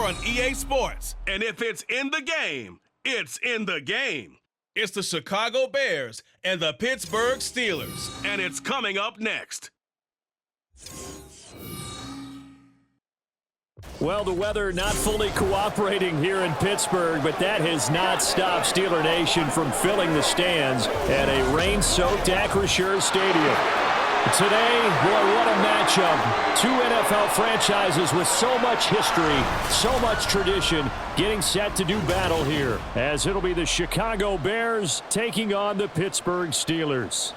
on EA Sports. And if it's in the game, it's in the game. It's the Chicago Bears and the Pittsburgh Steelers. And it's coming up next. Well, the weather not fully cooperating here in Pittsburgh, but that has not stopped Steeler Nation from filling the stands at a rain-soaked Acrisure Stadium. Today, boy, what a matchup. Two NFL franchises with so much history, so much tradition, getting set to do battle here, as it'll be the Chicago Bears taking on the Pittsburgh Steelers.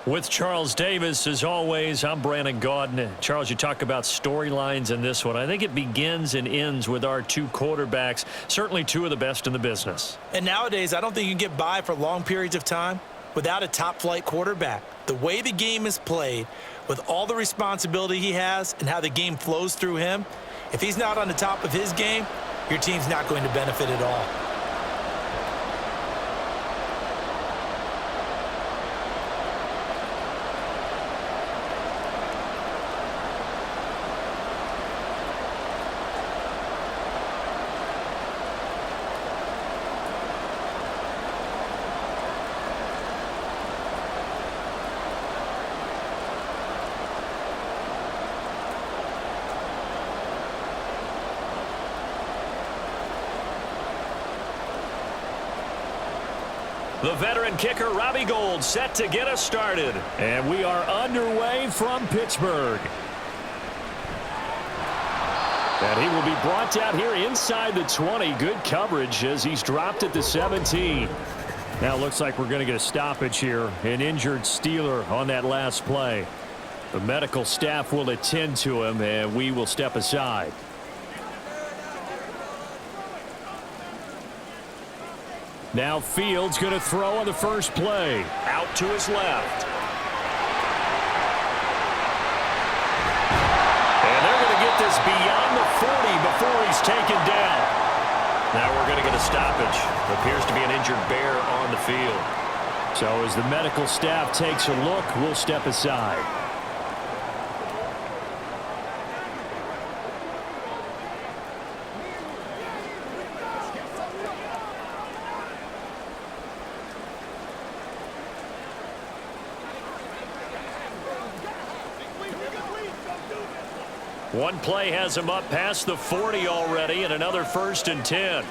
With Charles Davis, as always, I'm Brandon Gaudin. Charles, you talk about storylines in this one. I think it begins and ends with our two quarterbacks, certainly two of the best in the business. And nowadays, I don't think you can get by for long periods of time without a top-flight quarterback. The way the game is played, with all the responsibility he has and how the game flows through him, if he's not on the top of his game, your team's not going to benefit at all. The veteran kicker, Robbie Gould, set to get us started. And we are underway from Pittsburgh. And he will be brought down here inside the 20. Good coverage as he's dropped at the 17. Now it looks like we're going to get a stoppage here. An injured Steeler on that last play. The medical staff will attend to him, and we will step aside. Now Fields going to throw on the first play. Out to his left. And they're going to get this beyond the 40 before he's taken down. Now we're going to get a stoppage. Appears to be an injured Bear on the field. So as the medical staff takes a look, we'll step aside. One play has him up past the 40 already, and another 1st and 10.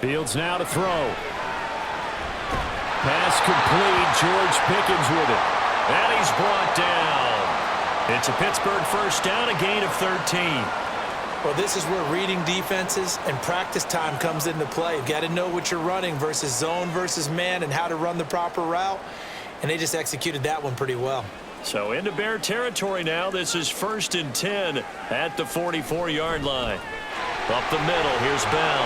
Fields now to throw. Pass complete. George Pickens with it. And he's brought down. It's a Pittsburgh first down, a gain of 13. Well, this is where reading defenses and practice time comes into play. You've got to know what you're running versus zone versus man and how to run the proper route. And they just executed that one pretty well. So into Bear territory now. This is 1st and 10 at the 44-yard line. Up the middle, here's Bell.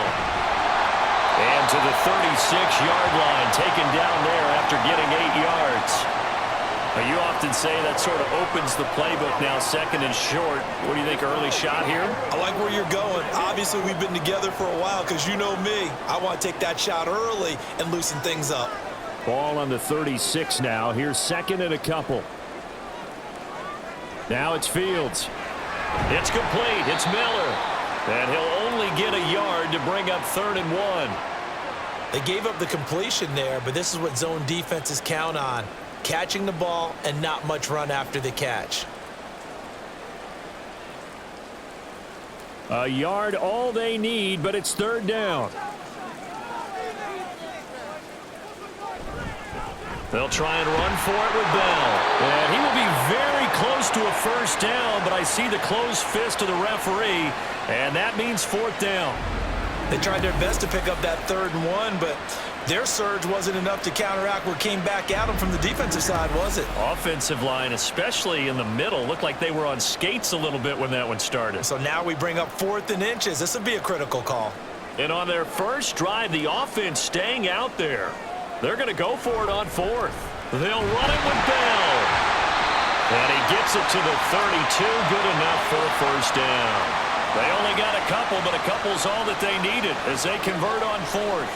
And to the 36-yard line, taken down there after getting 8 yards. Now, you often say that sort of opens the playbook now, 2nd and short. What do you think, early shot here? I like where you're going. Obviously, we've been together for a while because you know me. I want to take that shot early and loosen things up. Ball on the 36 now. Here's 2nd and a couple. Now it's Fields. It's complete. It's Miller. And he'll only get a yard to bring up 3rd and 1. They gave up the completion there, but this is what zone defenses count on. Catching the ball and not much run after the catch. A yard all they need, but it's 3rd down. They'll try and run for it with Bell. And he will be very close to a first down, but I see the closed fist of the referee, and that means 4th down. They tried their best to pick up that 3rd and 1, but their surge wasn't enough to counteract what came back at them from the defensive side, was it? Offensive line, especially in the middle, looked like they were on skates a little bit when that one started. So now we bring up 4th and inches. This would be a critical call. And on their first drive, the offense staying out there. They're going to go for it on 4th. They'll run it with Bell. And he gets it to the 32. Good enough for a first down. They only got a couple, but a couple's all that they needed as they convert on 4th.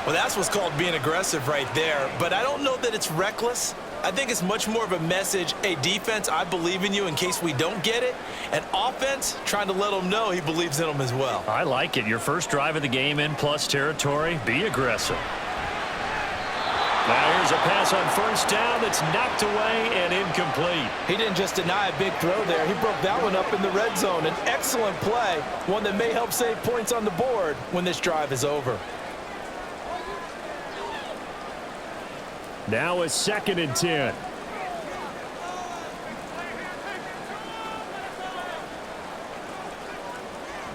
Well, that's what's called being aggressive right there. But I don't know that it's reckless. I think it's much more of a message, hey, defense, I believe in you in case we don't get it. And offense, trying to let him know he believes in them as well. I like it. Your first drive of the game in plus territory. Be aggressive. Now here's a pass on first down that's knocked away and incomplete. He didn't just deny a big throw there. He broke that one up in the red zone. An excellent play, one that may help save points on the board when this drive is over. Now a 2nd and 10.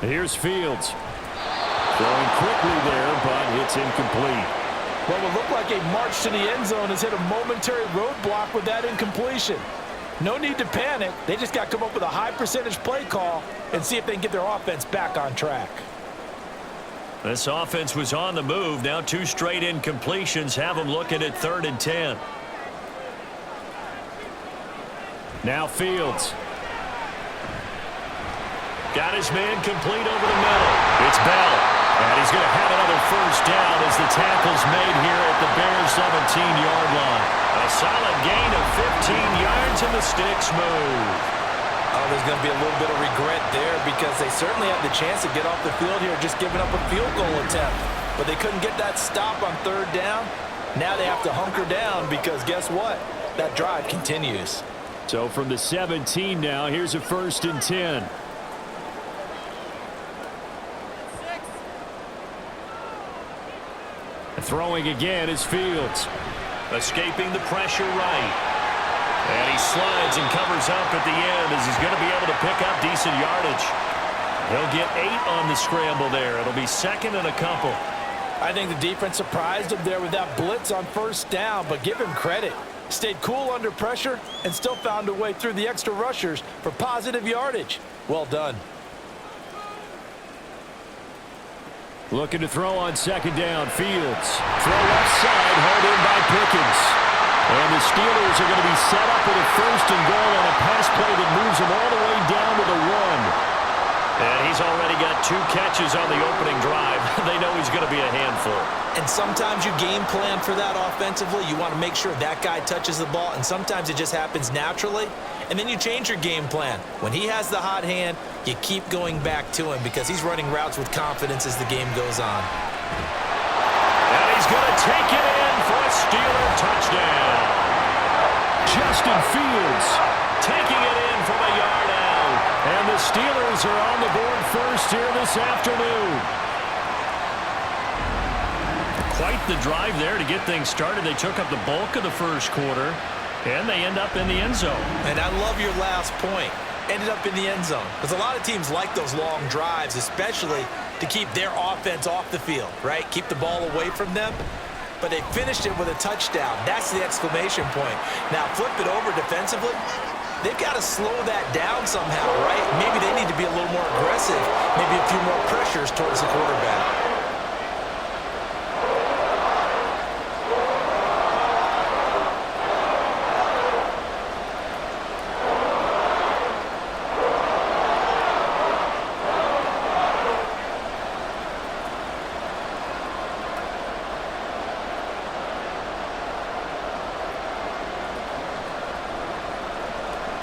Here's Fields. Throwing quickly there, but it's incomplete. What would look like a march to the end zone has hit a momentary roadblock with that incompletion. No need to panic. They just got to come up with a high percentage play call and see if they can get their offense back on track. This offense was on the move. Now 2 straight incompletions have them looking at 3rd and 10. Now Fields. Got his man complete over the middle. It's Bell. And he's going to have another first down as the tackle's made here at the Bears' 17-yard line. A solid gain of 15 yards and the sticks move. Oh, there's going to be a little bit of regret there because they certainly had the chance to get off the field here just giving up a field goal attempt. But they couldn't get that stop on 3rd down. Now they have to hunker down because guess what? That drive continues. So from the 17 now, here's a 1st and 10. Throwing again is Fields. Escaping the pressure right. And he slides and covers up at the end as he's going to be able to pick up decent yardage. He'll get 8 on the scramble there. It'll be 2nd and a couple. I think the defense surprised him there with that blitz on 1st down, but give him credit. Stayed cool under pressure and still found a way through the extra rushers for positive yardage. Well done. Looking to throw on 2nd down. Fields. Throw left side, hauled in by Pickens. And the Steelers are going to be set up with a 1st and goal on a pass play that moves them all the way down to the 1. And he's already got 2 catches on the opening drive. They know he's going to be a handful. And sometimes you game plan for that offensively. You want to make sure that guy touches the ball, and sometimes it just happens naturally. And then you change your game plan. When he has the hot hand, you keep going back to him because he's running routes with confidence as the game goes on. And he's going to take it in for a Steeler touchdown. Justin Fields taking it in from a yard out. And the Steelers are on the board first here this afternoon. Quite the drive there to get things started. They took up the bulk of the first quarter, and they end up in the end zone. And I love your last point. Ended up in the end zone. Because a lot of teams like those long drives, especially to keep their offense off the field, right? Keep the ball away from them. But they finished it with a touchdown. That's the exclamation point. Now flip it over defensively. They've got to slow that down somehow, right? Maybe they need to be a little more aggressive. Maybe a few more pressures towards the quarterback.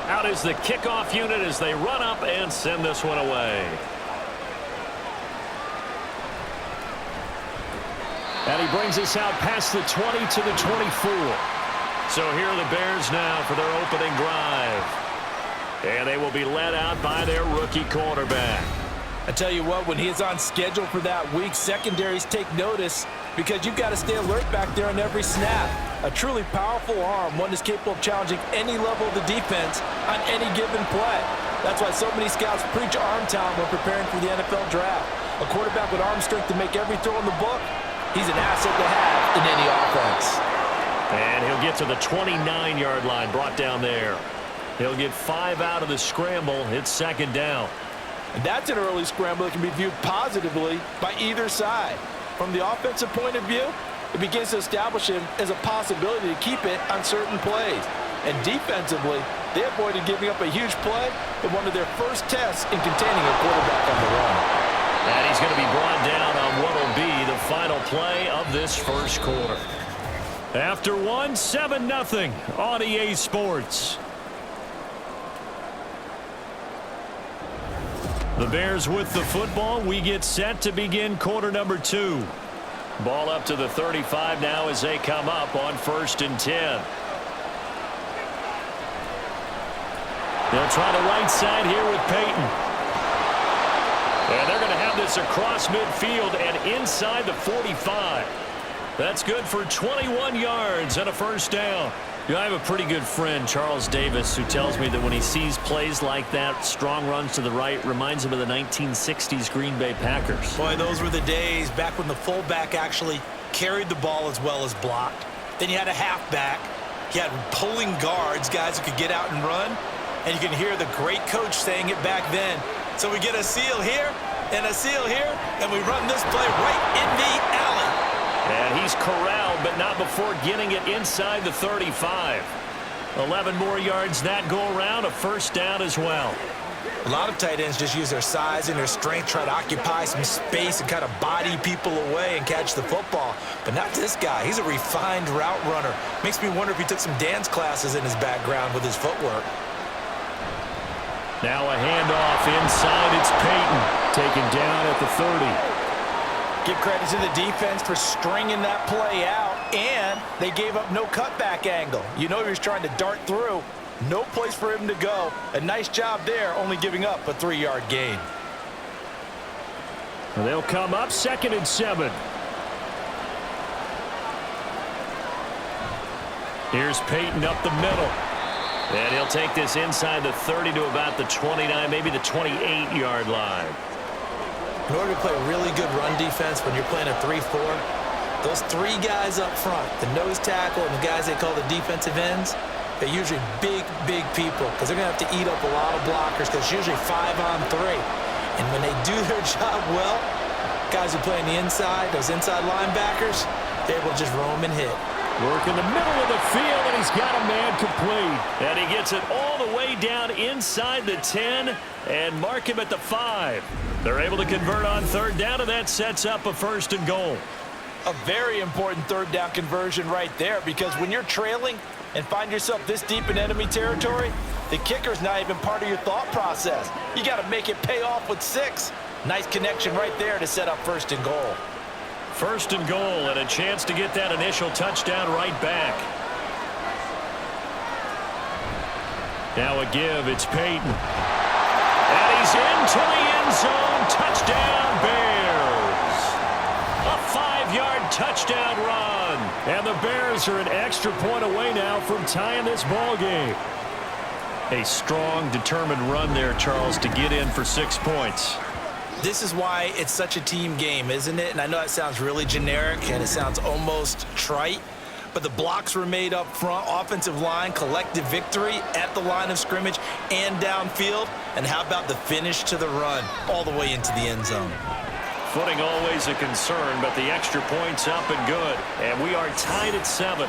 Out is the kickoff unit as they run up and send this one away. And he brings us out past the 20 to the 24. So here are the Bears now for their opening drive. And they will be led out by their rookie quarterback. I tell you what, when he is on schedule for that week, secondaries take notice because you've got to stay alert back there on every snap. A truly powerful arm, one that's capable of challenging any level of the defense on any given play. That's why so many scouts preach arm talent when preparing for the NFL draft. A quarterback with arm strength to make every throw in the book, he's an asset to have in any offense. And he'll get to the 29-yard line, brought down there. He'll get 5 out of the scramble. It's 2nd down. And that's an early scramble that can be viewed positively by either side. From the offensive point of view, it begins to establish him as a possibility to keep it on certain plays. And defensively, they avoided giving up a huge play in one of their first tests in containing a quarterback on the run. And he's going to be brought down on what will be the final play of this first quarter. After one, 7-0 on EA Sports. The Bears with the football. We get set to begin quarter number 2. Ball up to the 35 now as they come up on 1st and 10. They'll try the right side here with Peyton. And they're going to have this across midfield and inside the 45. That's good for 21 yards and a first down. You know, I have a pretty good friend, Charles Davis, who tells me that when he sees plays like that, strong runs to the right, reminds him of the 1960s Green Bay Packers. Boy, those were the days back when the fullback actually carried the ball as well as blocked. Then you had a halfback. You had pulling guards, guys who could get out and run. And you can hear the great coach saying it back then. So we get a seal here and a seal here, and we run this play right in the alley. And he's corralled, but not before getting it inside the 35. 11 more yards that go around, a first down as well. A lot of tight ends just use their size and their strength, try to occupy some space and kind of body people away and catch the football. But not this guy. He's a refined route runner. Makes me wonder if he took some dance classes in his background with his footwork. Now a handoff inside. It's Peyton taken down at the 30. Give credit to the defense for stringing that play out, and they gave up no cutback angle. You know he was trying to dart through. No place for him to go. A nice job there, only giving up a 3-yard gain. They'll come up 2nd and 7. Here's Peyton up the middle. And he'll take this inside the 30 to about the 29, maybe the 28-yard line. In order to play a really good run defense when you're playing a 3-4, those 3 guys up front, the nose tackle and the guys they call the defensive ends, they're usually big, big people because they're going to have to eat up a lot of blockers because it's usually 5-on-3. And when they do their job well, guys who play on the inside, those inside linebackers, they're able to just roam and hit. Work in the middle of the field, and he's got a man complete. And he gets it all the way down inside the 10 and mark him at the 5. They're able to convert on 3rd down, and that sets up a 1st and goal. A very important 3rd down conversion right there, because when you're trailing and find yourself this deep in enemy territory, the kicker's not even part of your thought process. You got to make it pay off with 6. Nice connection right there to set up 1st and goal. 1st and goal, and a chance to get that initial touchdown right back. Now a give, it's Peyton. And he's into the end zone. Touchdown, Bears. A 5-yard touchdown run. And the Bears are an extra point away now from tying this ball game. A strong, determined run there, Charles, to get in for 6 points. This is why it's such a team game, isn't it? And I know that sounds really generic and it sounds almost trite, but the blocks were made up front, offensive line, collective victory at the line of scrimmage and downfield. And how about the finish to the run all the way into the end zone? Footing always a concern, but the extra point's up and good. And we are tied at 7.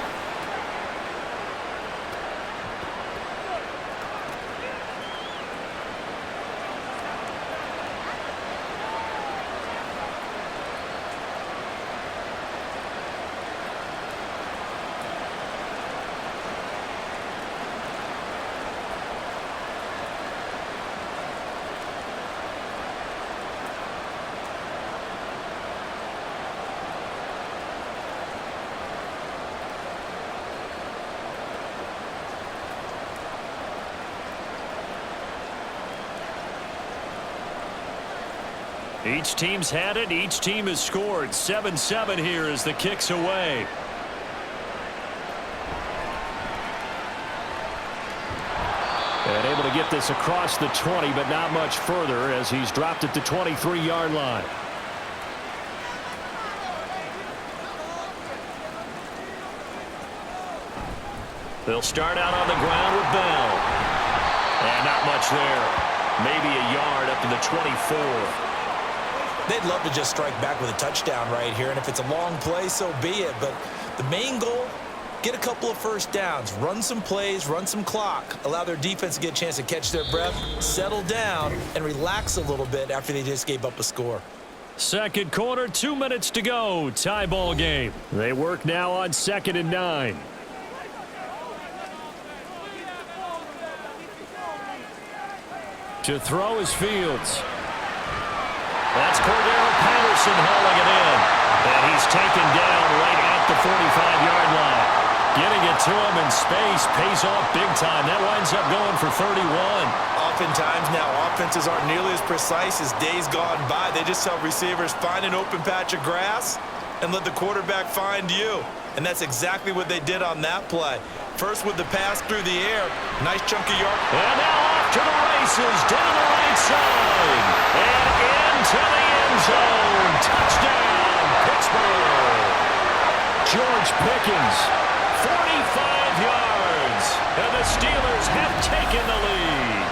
Each team's had it. Each team has scored. 7-7 here as the kick's away. And able to get this across the 20, but not much further as he's dropped at the 23-yard line. They'll start out on the ground with Bell. And not much there. Maybe a yard up to the 24. They'd love to just strike back with a touchdown right here, and if it's a long play, so be it. But the main goal, get a couple of first downs, run some plays, run some clock, allow their defense to get a chance to catch their breath, settle down, and relax a little bit after they just gave up a score. Second quarter, 2 minutes to go. Tie ball game. They work now on 2nd and 9. To throw is Fields. That's Cordero Patterson hauling it in. And he's taken down right at the 45-yard line. Getting it to him in space pays off big time. That winds up going for 31. Oftentimes now, offenses aren't nearly as precise as days gone by. They just tell receivers, find an open patch of grass and let the quarterback find you. And that's exactly what they did on that play. First with the pass through the air. Nice chunk of yard. And now off to the races, down the right side. And into the end zone. Touchdown, Pittsburgh. George Pickens, 45 yards. And the Steelers have taken the lead.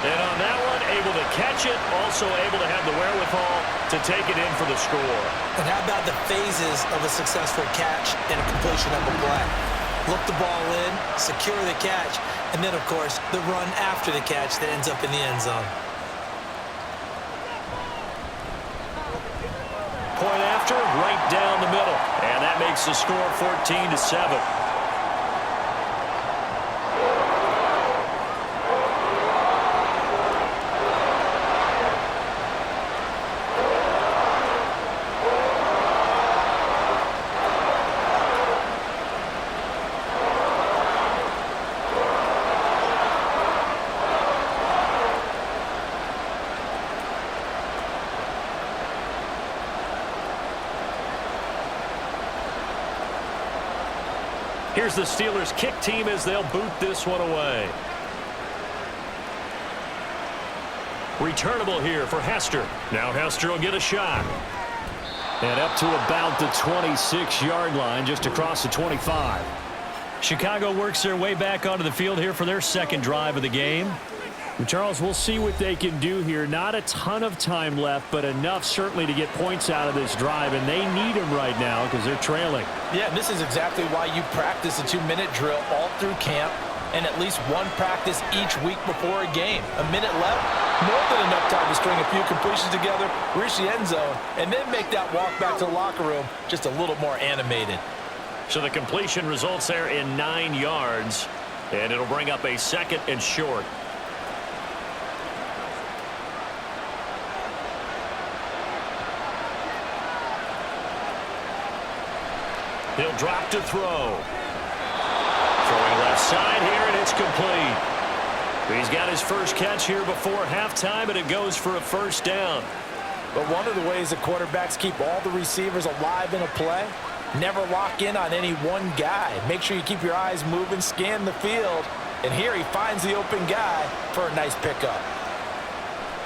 And on that one, able to catch it, also able to have the wherewithal to take it in for the score. And how about the phases of a successful catch and a completion of a play? Look the ball in, secure the catch, and then, of course, the run after the catch that ends up in the end zone. Point after, right down the middle. And that makes the score 14-7. Here's the Steelers kick team as they'll boot this one away. Returnable here for Hester. Now Hester will get a shot. And up to about the 26-yard line, just across the 25. Chicago works their way back onto the field here for their second drive of the game. And Charles, we'll see what they can do here. Not a ton of time left, but enough certainly to get points out of this drive, and they need them right now because they're trailing. Yeah, and this is exactly why you practice a 2-minute drill all through camp and at least one practice each week before a game. A minute left, more than enough time to string a few completions together, reach the end zone, and then make that walk back to the locker room just a little more animated. So the completion results there in 9 yards, and it'll bring up a 2nd and short. He'll drop to throw. Throwing left side here, and it's complete. He's got his first catch here before halftime, and it goes for a first down. But one of the ways that quarterbacks keep all the receivers alive in a play, never lock in on any one guy. Make sure you keep your eyes moving, scan the field, and here he finds the open guy for a nice pickup.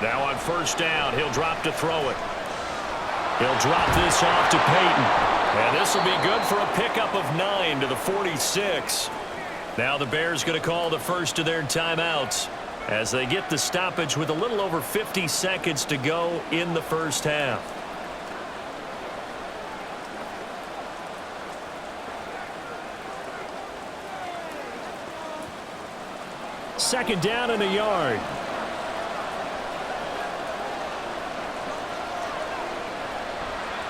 Now on first down, he'll drop to throw it. He'll drop this off to Peyton. And this will be good for a pickup of 9 to the 46. Now the Bears going to call the first of their timeouts as they get the stoppage with a little over 50 seconds to go in the first half. Second down and a yard.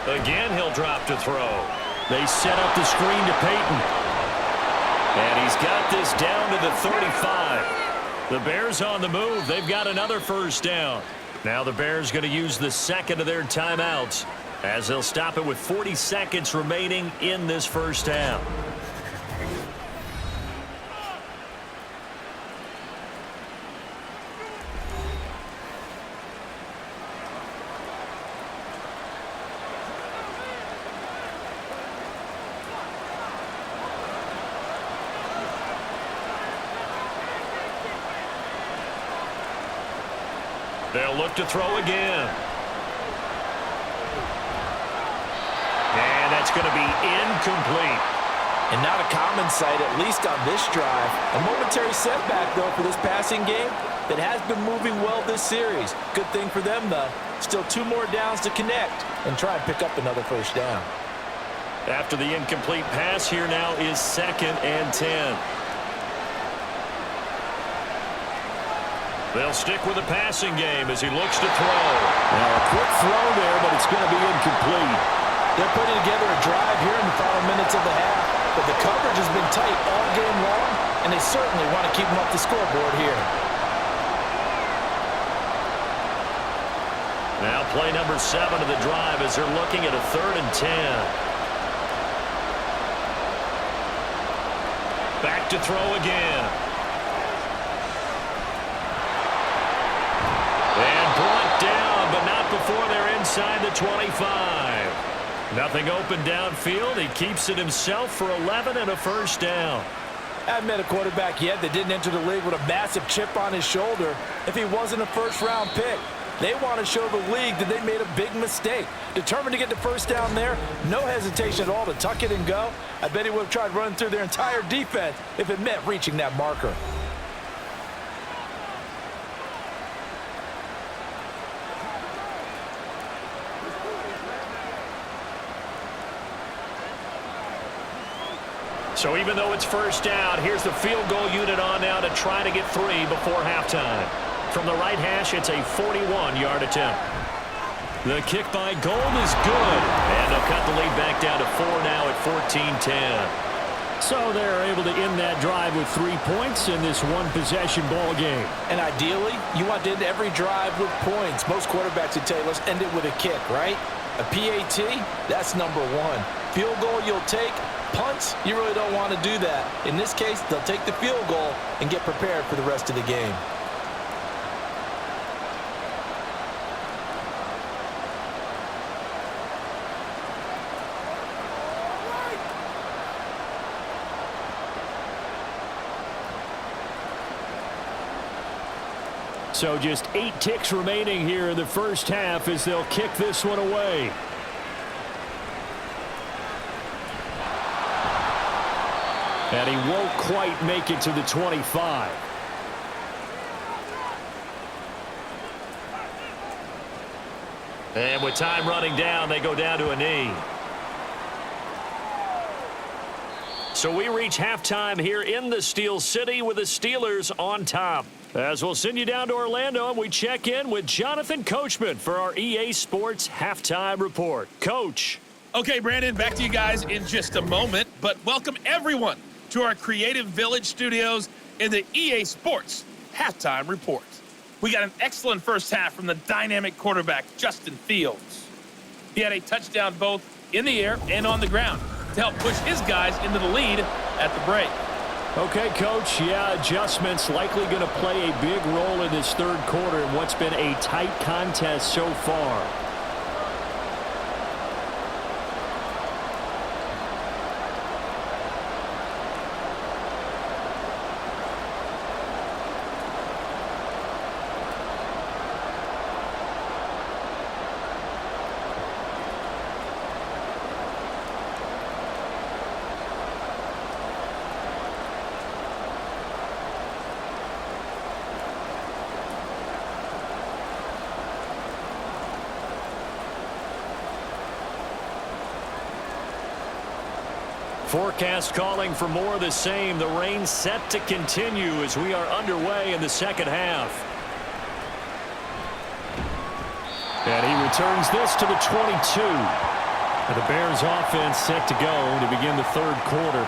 Again, he'll drop to throw. They set up the screen to Peyton. And he's got this down to the 35. The Bears on the move. They've got another first down. Now the Bears going to use the second of their timeouts as they'll stop it with 40 seconds remaining in this first half. They'll look to throw again. And that's going to be incomplete. And not a common sight, at least on this drive. A momentary setback, though, for this passing game that has been moving well this series. Good thing for them, though. Still 2 more downs to connect and try and pick up another first down. After the incomplete pass, here now is 2nd and 10. They'll stick with the passing game as he looks to throw. Now a quick throw there, but it's going to be incomplete. They're putting together a drive here in the final minutes of the half, but the coverage has been tight all game long, and they certainly want to keep them off the scoreboard here. Now play number 7 of the drive as they're looking at a 3rd and 10. Back to throw again. And brought down, but not before they're inside the 25. Nothing open downfield. He keeps it himself for 11 and a first down. I haven't met a quarterback yet that didn't enter the league with a massive chip on his shoulder if he wasn't a first-round pick. They want to show the league that they made a big mistake. Determined to get the first down there, no hesitation at all to tuck it and go. I bet he would have tried running through their entire defense if it meant reaching that marker. So even though it's first down, here's the field goal unit on now to try to get 3 before halftime. From the right hash, it's a 41-yard attempt. The kick by Gold is good. And they'll cut the lead back down to 4 now at 14-10. So they're able to end that drive with 3 points in this one-possession ball game. And ideally, you want to end every drive with points. Most quarterbacks would tell you, let's end it with a kick, right? A PAT, that's number 1. Field goal you'll take. Punts, you really don't want to do that. In this case, they'll take the field goal and get prepared for the rest of the game. So just 8 ticks remaining here in the first half as they'll kick this one away. And he won't quite make it to the 25. And with time running down, they go down to a knee. So we reach halftime here in the Steel City with the Steelers on top. As we'll send you down to Orlando, and we check in with Jonathan Coachman for our EA Sports Halftime Report. Coach. Okay, Brandon, back to you guys in just a moment, but welcome everyone to our Creative Village studios in the EA Sports Halftime Report. We got an excellent first half from the dynamic quarterback, Justin Fields. He had a touchdown both in the air and on the ground to help push his guys into the lead at the break. Okay, Coach, yeah, adjustments likely going to play a big role in this third quarter in what's been a tight contest so far. Forecast calling for more of the same. The rain set to continue as we are underway in the second half. And he returns this to the 22. And the Bears offense set to go to begin the third quarter.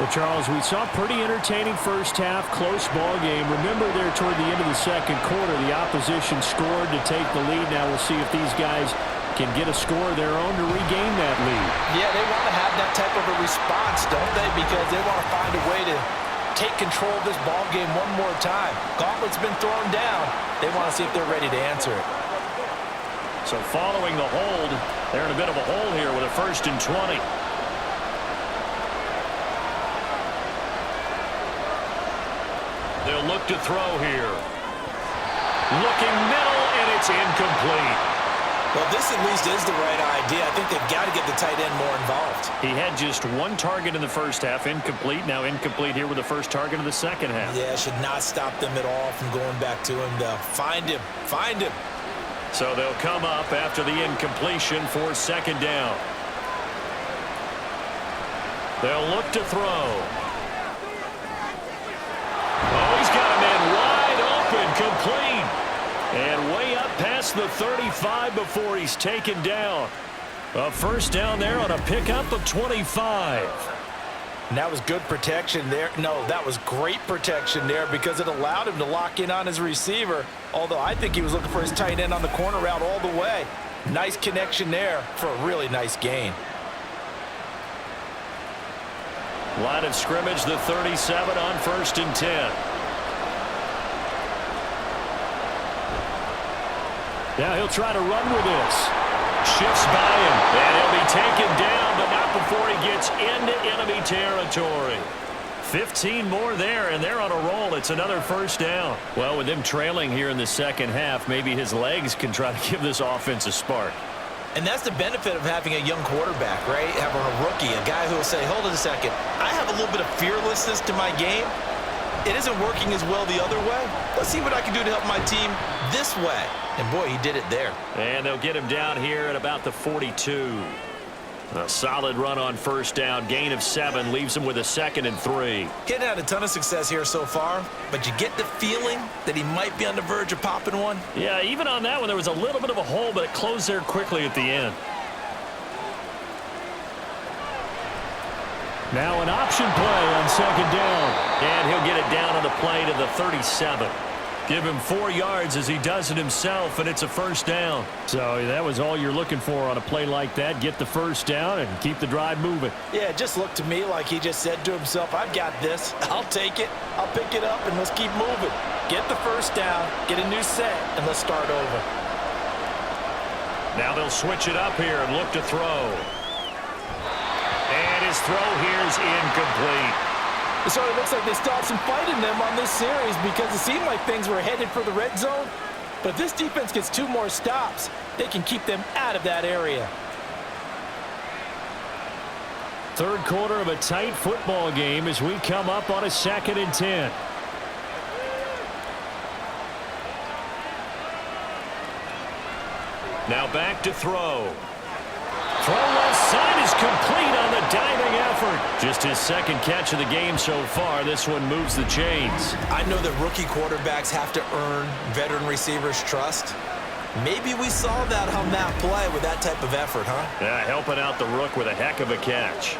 Well, Charles, we saw a pretty entertaining first half, close ball game. Remember there toward the end of the second quarter, the opposition scored to take the lead. Now we'll see if these guys can get a score of their own to regain that lead. Yeah, they want to have that type of a response, don't they? Because they want to find a way to take control of this ball game one more time. Gauntlet's been thrown down. They want to see if they're ready to answer it. So following the hold, they're in a bit of a hole here with a 1st and 20. They'll look to throw here. Looking middle, and it's incomplete. Well, this at least is the right idea. I think they've got to get the tight end more involved. He had just 1 target in the first half, incomplete. Now incomplete here with the first target of the second half. Yeah, should not stop them at all from going back to him. They'll find him. Find him. So they'll come up after the incompletion for 2nd down. They'll look to throw. Oh, he's got a man wide open. Incomplete. And way up past the 35 before he's taken down. A first down there on a pickup of 25. And that was good protection there. No, that was great protection there because it allowed him to lock in on his receiver. Although I think he was looking for his tight end on the corner route all the way. Nice connection there for a really nice gain. Line of scrimmage, the 37 on 1st and 10. Now he'll try to run with this. Shifts by him, and he'll be taken down, but not before he gets into enemy territory. 15 more there, and they're on a roll. It's another first down. Well, with them trailing here in the second half, maybe his legs can try to give this offense a spark. And that's the benefit of having a young quarterback, right? Having a rookie, a guy who will say, hold it a second, I have a little bit of fearlessness to my game. It isn't working as well the other way. Let's see what I can do to help my team this way. And, boy, he did it there. And they'll get him down here at about the 42. A solid run on first down. Gain of 7 leaves him with a 2nd and 3. He hadn't had a ton of success here so far, but you get the feeling that he might be on the verge of popping one. Yeah, even on that one, there was a little bit of a hole, but it closed there quickly at the end. Now an option play on 2nd down. And he'll get it down on the play to the 37. Give him 4 yards as he does it himself, and it's a first down. So that was all you're looking for on a play like that. Get the first down and keep the drive moving. Yeah, it just looked to me like he just said to himself, I've got this. I'll take it. I'll pick it up, and let's keep moving. Get the first down, get a new set, and let's start over. Now they'll switch it up here and look to throw. And his throw here is incomplete. It sort of looks like they stopped some fight in them on this series because it seemed like things were headed for the red zone. But if this defense gets 2 more stops, they can keep them out of that area. Third quarter of a tight football game as we come up on a 2nd and 10. Now back to throw. Throw left side is complete on the diving effort. Just his 2nd catch of the game so far. This one moves the chains. I know that rookie quarterbacks have to earn veteran receivers' trust. Maybe we saw that on that play with that type of effort, huh? Yeah, helping out the rook with a heck of a catch.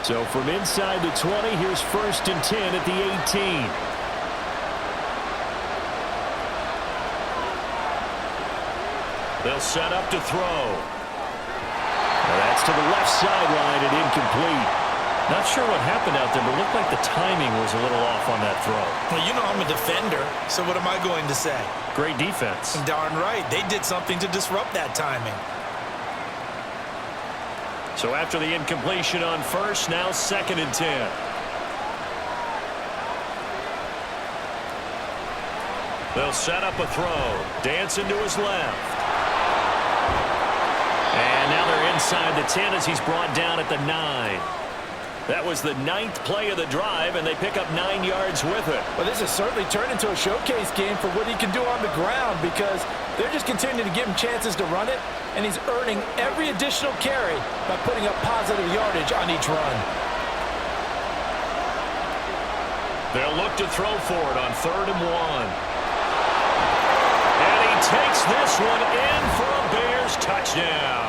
So from inside the 20, here's 1st and 10 at the 18. They'll set up to throw. Now that's to the left sideline and incomplete. Not sure what happened out there, but it looked like the timing was a little off on that throw. Well, you know I'm a defender, so what am I going to say? Great defense. Darn right. They did something to disrupt that timing. So after the incompletion on first, now 2nd and 10. They'll set up a throw. Dancing to his left. And now they're inside the 10 as he's brought down at the 9. That was the 9th play of the drive, and they pick up 9 yards with it. Well, this has certainly turned into a showcase game for what he can do on the ground because they're just continuing to give him chances to run it, and he's earning every additional carry by putting up positive yardage on each run. They'll look to throw for it on 3rd and 1. And he takes this one in for a Bears touchdown.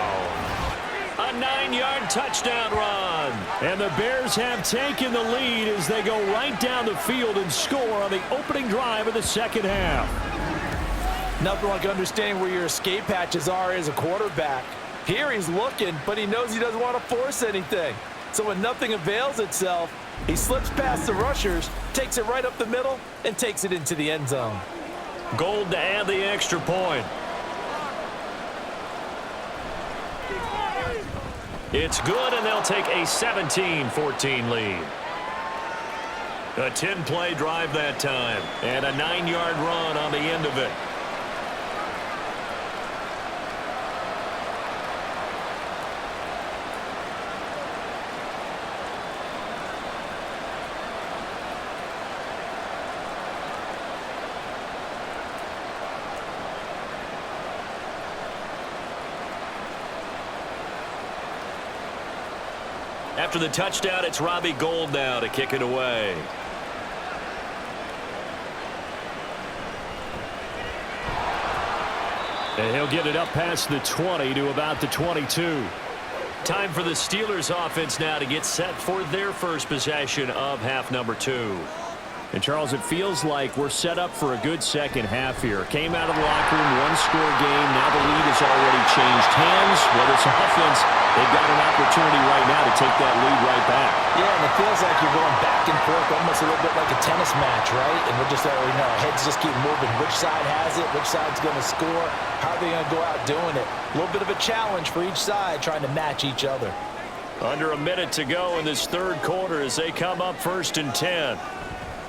A 9-yard touchdown run. And the Bears have taken the lead as they go right down the field and score on the opening drive of the 2nd half. Nothing like understanding where your escape hatches are as a quarterback. Here he's looking, but he knows he doesn't want to force anything. So when nothing avails itself, he slips past the rushers, takes it right up the middle, and takes it into the end zone. Gold to add the extra point. It's good, and they'll take a 17-14 lead. A 10-play drive that time, and a 9-yard run on the end of it. After the touchdown, it's Robbie Gould now to kick it away. And he'll get it up past the 20 to about the 22. Time for the Steelers offense now to get set for their first possession of half number 2. And, Charles, it feels like we're set up for a good second half here. Came out of the locker room, one-score game. Now the lead has already changed hands. Well, this offense, they've got an opportunity right now to take that lead right back. Yeah, and it feels like you're going back and forth, almost a little bit like a tennis match, right? And we're just already know our heads just keep moving. Which side has it? Which side's going to score? How are they going to go out doing it? A little bit of a challenge for each side trying to match each other. Under a minute to go in this third quarter as they come up 1st and 10.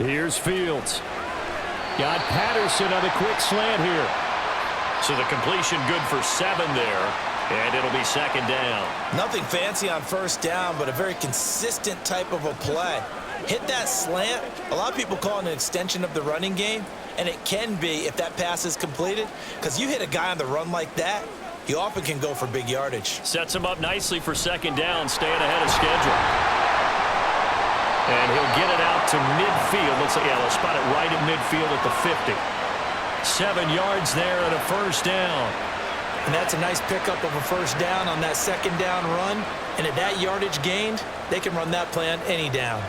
Here's Fields. Got Patterson on a quick slant here. So the completion good for 7 there. And it'll be 2nd down. Nothing fancy on 1st down, but a very consistent type of a play. Hit that slant. A lot of people call it an extension of the running game, and it can be if that pass is completed, because you hit a guy on the run like that, he often can go for big yardage. Sets him up nicely for 2nd down, staying ahead of schedule. And he'll get it out to midfield. Looks like, yeah, they'll spot it right at midfield at the 50. 7 yards there and a 1st down. And that's a nice pickup of a 1st down on that 2nd down run. And at that yardage gained, they can run that play on any down.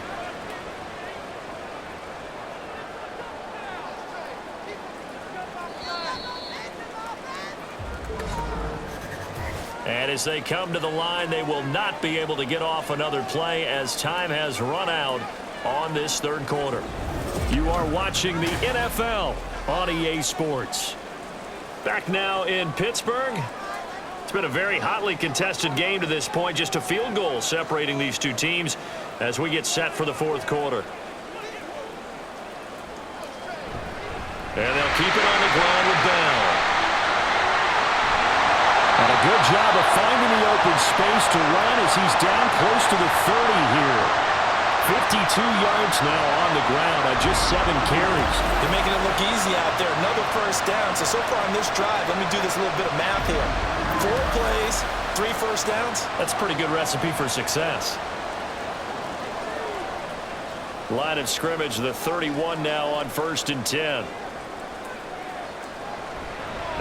And as they come to the line, they will not be able to get off another play as time has run out on this third quarter. You are watching the NFL on EA Sports. Back now in Pittsburgh. It's been a very hotly contested game to this point. Just a field goal separating these two teams as we get set for the fourth quarter. And they'll keep it on the ground with Bell. And a good job of finding the open space to run as he's down close to the 30 here. 52 yards now on the ground on just 7 carries. They're making it look easy out there. Another 1st down. So far on this drive, let me do this little bit of math here. 4 plays, 3 1st downs. That's a pretty good recipe for success. Line of scrimmage, the 31 now on 1st and 10.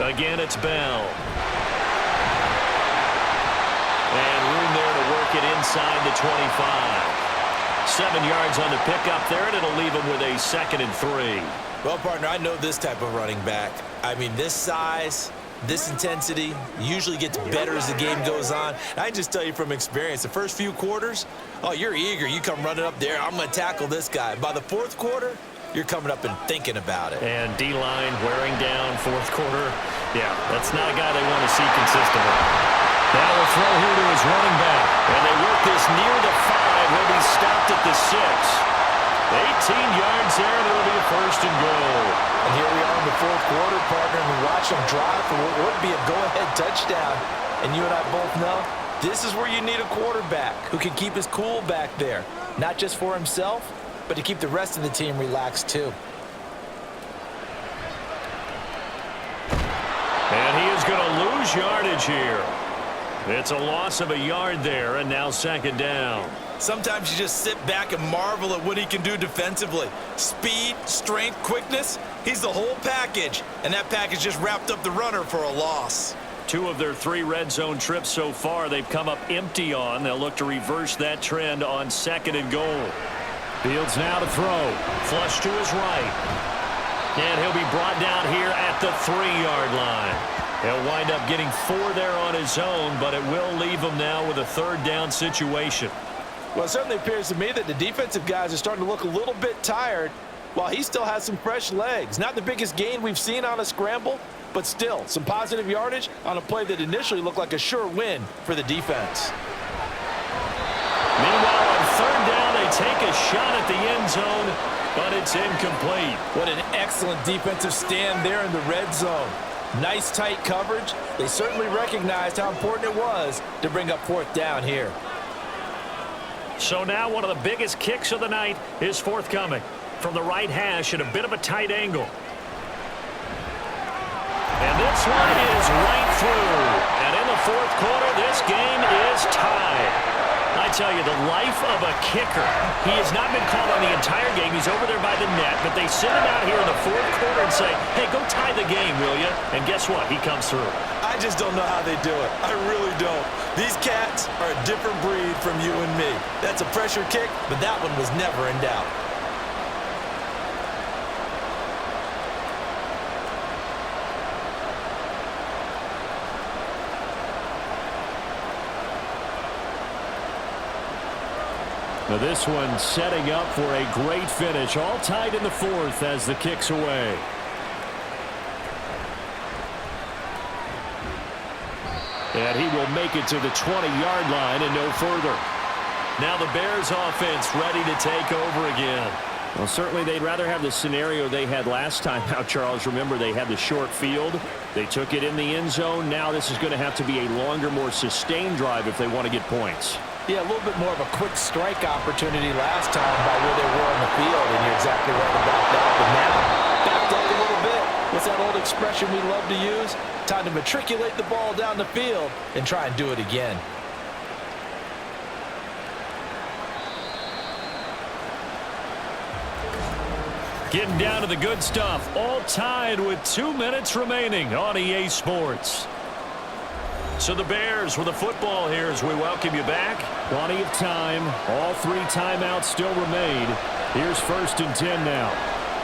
Again, it's Bell. And room there to work it inside the 25. 7 yards on the pickup there, and it'll leave him with a 2nd and 3. Well, partner, I know this type of running back. I mean, this size, this intensity usually gets better as the game goes on. And I just tell you from experience, the first few quarters, oh, you're eager. You come running up there, I'm going to tackle this guy. By the 4th quarter, you're coming up and thinking about it. And D-line wearing down 4th quarter. Yeah, that's not a guy they want to see consistently. Now a throw here to his running back. And they work this near the 5. He'll be stopped at the 6. 18 yards there, and it'll be a 1st and goal. And here we are in the 4th quarter, partner, and we watch them drive for what would be a go-ahead touchdown. And you and I both know this is where you need a quarterback who can keep his cool back there. Not just for himself, but to keep the rest of the team relaxed too. And he is going to lose yardage here. It's a loss of a yard there, and now 2nd down. Sometimes you just sit back and marvel at what he can do defensively. Speed, strength, quickness, he's the whole package. And that package just wrapped up the runner for a loss. 2 of their 3 red zone trips so far they've come up empty on. They'll look to reverse that trend on 2nd and goal. Fields now to throw. Flush to his right. And he'll be brought down here at the 3-yard line. He'll wind up getting 4 there on his own, but it will leave him now with a 3rd down situation. Well, it certainly appears to me that the defensive guys are starting to look a little bit tired while he still has some fresh legs. Not the biggest gain we've seen on a scramble, but still some positive yardage on a play that initially looked like a sure win for the defense. Meanwhile, on 3rd down, they take a shot at the end zone, but it's incomplete. What an excellent defensive stand there in the red zone. Nice tight coverage. They certainly recognized how important it was to bring up 4th down here. So now one of the biggest kicks of the night is forthcoming from the right hash at a bit of a tight angle. And this one is right through. And in the 4th quarter, this game is tied. I tell you, the life of a kicker. He has not been called on the entire game. He's over there by the net, but they send him out here in the fourth quarter and say, hey, go tie the game, will you? And guess what? He comes through. I just don't know how they do it. I really don't. These cats are a different breed from you and me. That's a pressure kick, but that one was never in doubt. Now this one setting up for a great finish. All tied in the fourth as the kick's away. And he will make it to the 20-yard line and no further. Now the Bears offense ready to take over again. Well, certainly they'd rather have the scenario they had last time. Now, Charles, remember they had the short field. They took it in the end zone. Now this is going to have to be a longer, more sustained drive if they want to get points. Yeah, a little bit more of a quick strike opportunity last time by where they were on the field, and you're exactly right about that. But now, backed up a little bit. What's that old expression we love to use? Time to matriculate the ball down the field and try and do it again. Getting down to the good stuff. All tied with 2 minutes remaining on EA Sports. So the Bears with the football here as we welcome you back. Plenty of time. All 3 timeouts still remain. Here's 1st and 10 now.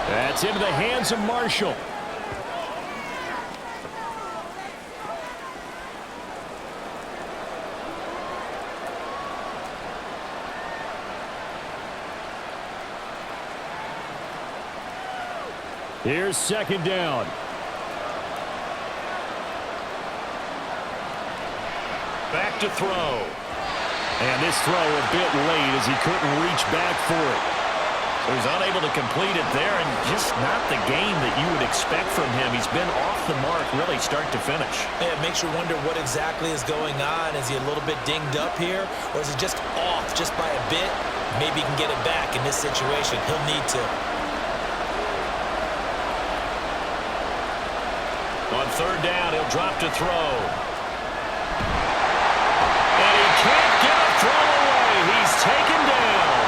That's into the hands of Marshall. Here's 2nd down. Back to throw. And this throw a bit late as he couldn't reach back for it. So he's unable to complete it there, and just not the game that you would expect from him. He's been off the mark really start to finish. Yeah, it makes you wonder what exactly is going on. Is he a little bit dinged up here, or is it just off just by a bit? Maybe he can get it back in this situation. He'll need to. On 3rd down, he'll drop to throw. And he can't get a throw away. He's taken down.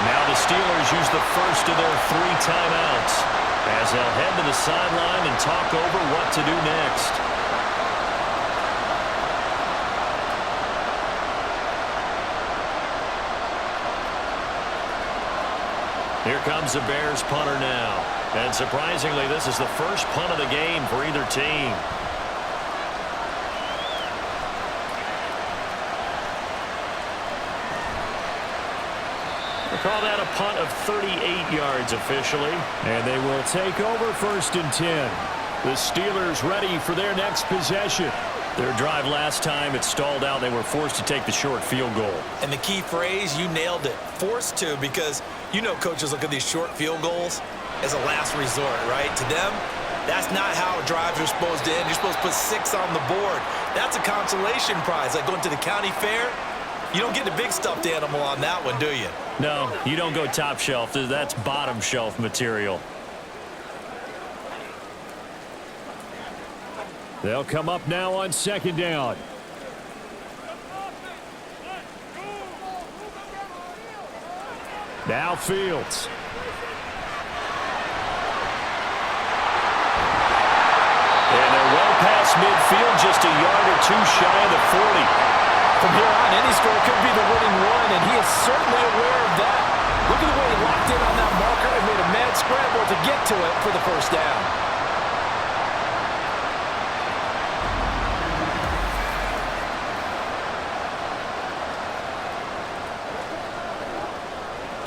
Now the Steelers use the first of their 3 timeouts as they'll head to the sideline and talk over what to do next. Here comes the Bears punter now. And surprisingly, this is the first punt of the game for either team. We'll call that a punt of 38 yards officially. And they will take over 1st and 10. The Steelers ready for their next possession. Their drive last time, it stalled out. They were forced to take the short field goal. And the key phrase, you nailed it. Forced to, because you know coaches look at these short field goals as a last resort, right? To them, that's not how drives are supposed to end. You're supposed to put 6 on the board. That's a consolation prize, like going to the county fair. You don't get the big stuffed animal on that one, do you? No, you don't go top shelf. That's bottom shelf material. They'll come up now on 2nd down. Now Fields. And they're well past midfield, just a yard or 2 shy of the 40. From here on, any score could be the winning one, and he is certainly aware of that. Look at the way he locked in on that marker and made a mad scramble to get to it for the 1st down.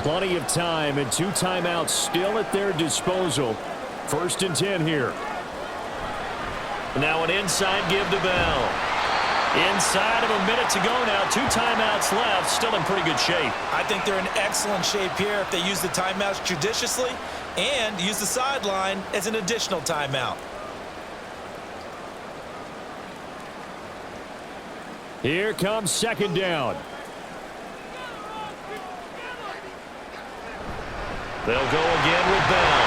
Plenty of time and 2 timeouts still at their disposal. 1st and 10 here. Now an inside give to Bell. Inside of a minute to go now. 2 timeouts left. Still in pretty good shape. I think they're in excellent shape here if they use the timeouts judiciously and use the sideline as an additional timeout. Here comes 2nd down. They'll go again with Bell.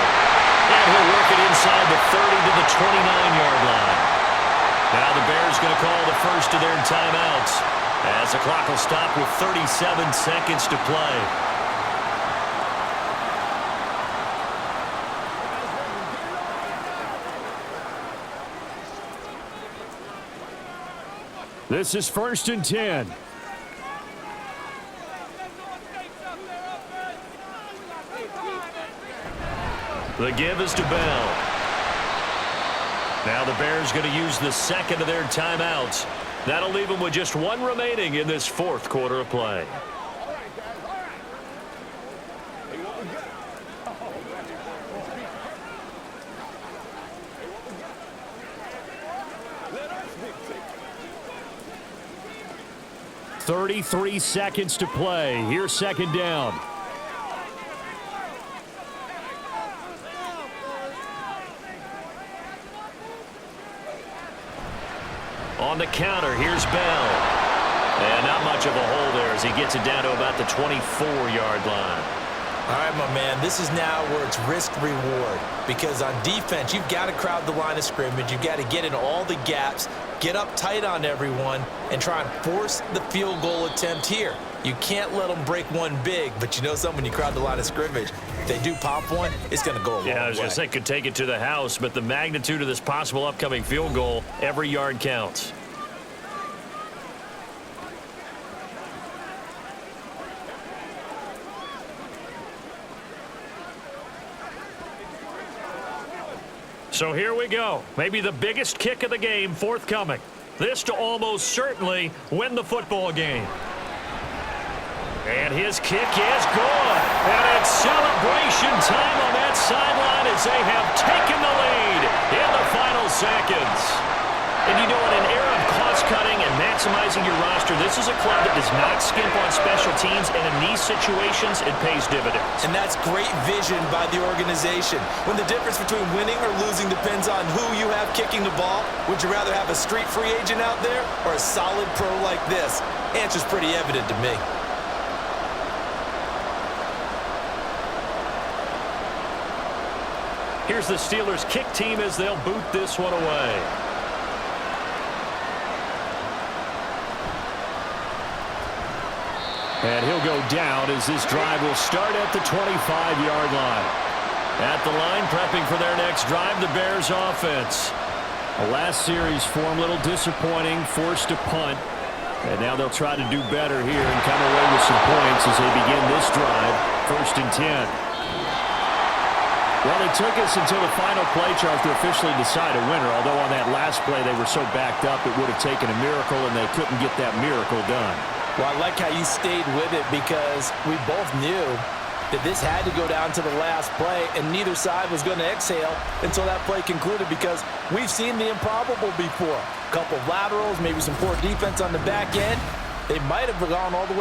And he'll work it inside the 30 to the 29-yard line. Now the Bears going to call the first of their timeouts as the clock will stop with 37 seconds to play. This is 1st and 10. The give is to Bell. Now the Bears going to use the second of their timeouts. That'll leave them with just one remaining in this fourth quarter of play. "33 seconds to play. Here's second down. On the counter, here's Bell. And not much of a hole there as he gets it down to about the 24-yard line. All right, my man, this is now where it's risk-reward. Because on defense, you've got to crowd the line of scrimmage. You've got to get in all the gaps, get up tight on everyone, and try and force the field goal attempt here. You can't let them break one big, but you know something, when you crowd the line of scrimmage, if they do pop one, it's going to go a long way. Yeah, I was going to say, could take it to the house, but the magnitude of this possible upcoming field goal, every yard counts. So here we go. Maybe the biggest kick of the game forthcoming. This to almost certainly win the football game. And his kick is good. And it's celebration time on that sideline as they have taken the lead in the final seconds. And you know, in an era of cost-cutting and maximizing your roster, this is a club that does not skimp on special teams, and in these situations, it pays dividends. And that's great vision by the organization. When the difference between winning or losing depends on who you have kicking the ball, would you rather have a street free agent out there or a solid pro like this? Answer's pretty evident to me. Here's the Steelers' kick team as they'll boot this one away. And he'll go down as this drive will start at the 25-yard line. At the line, prepping for their next drive, the Bears offense. The last series form a little disappointing, forced to punt. And now they'll try to do better here and come away with some points as they begin this drive, 1st and 10. Well, it took us until the final play, Charles, to officially decide a winner, although on that last play they were so backed up it would have taken a miracle, and they couldn't get that miracle done. Well, I like how you stayed with it because we both knew that this had to go down to the last play, and neither side was going to exhale until that play concluded because we've seen the improbable before. A couple of laterals, maybe some poor defense on the back end. They might have gone all the way